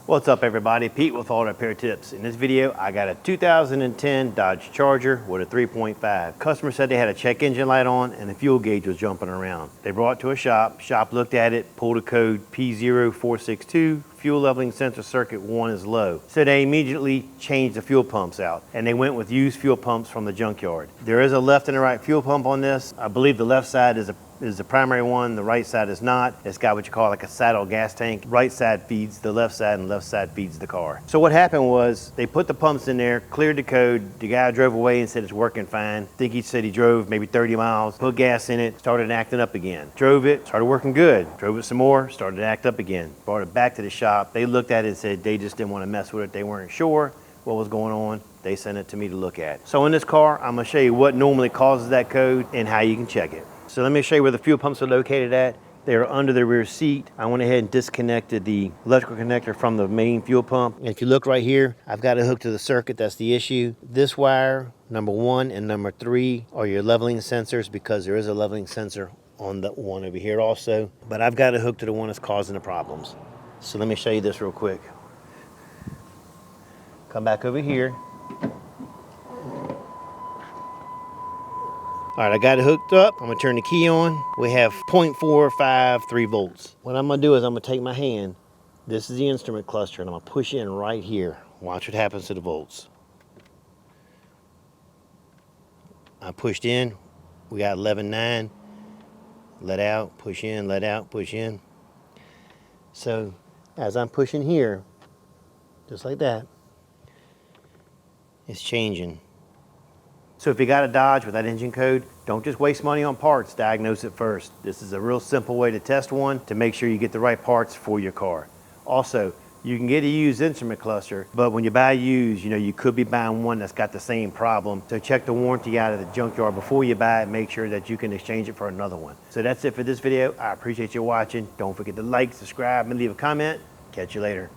What's up everybody, Pete with Auto Repair Tips. In this video, I got a 2010 Dodge Charger with a 3.5. Customer said they had a check engine light on and the fuel gauge was jumping around. They brought it to a shop, looked at it, pulled a code P0462, fuel leveling sensor circuit 1 is low. So they immediately changed the fuel pumps out and they went with used fuel pumps from the junkyard. There is a left and a right fuel pump on this. I believe the left side is the primary one, the right side is not. It's got what you call like a saddle gas tank. Right side feeds the left side and left side feeds the car. So what happened was they put the pumps in there, cleared the code. The guy drove away and said it's working fine. I think he said he drove maybe 30 miles, put gas in it, started acting up again. Drove it, started working good. Drove it some more, started to act up again. Brought it back to the shop. They looked at it and said they just didn't want to mess with it. They weren't sure what was going on. They sent it to me to look at. So in this car, I'm gonna show you what normally causes that code and how you can check it. So let me show you where the fuel pumps are located at. They are under the rear seat. I went ahead and disconnected the electrical connector from the main fuel pump. And if you look right here, I've got it hooked to the circuit. That's the issue. This wire, number 1 and number 3, are your leveling sensors, because there is a leveling sensor on the one over here also. But I've got it hooked to the one that's causing the problems. So let me show you this real quick. Come back over here. All right, I got it hooked up. I'm gonna turn the key on. We have 0.453 volts. What I'm gonna do is I'm gonna take my hand. This is the instrument cluster, and I'm gonna push in right here. Watch what happens to the volts. I pushed in. We got 11.9. Let out, push in, let out, push in. So as I'm pushing here, just like that, it's changing. So if you got a Dodge with that engine code, don't just waste money on parts, diagnose it first. This is a real simple way to test one to make sure you get the right parts for your car. Also, you can get a used instrument cluster, but when you buy used, you could be buying one that's got the same problem. So check the warranty out of the junkyard before you buy it, make sure that you can exchange it for another one. So that's it for this video. I appreciate you watching. Don't forget to like, subscribe, and leave a comment. Catch you later.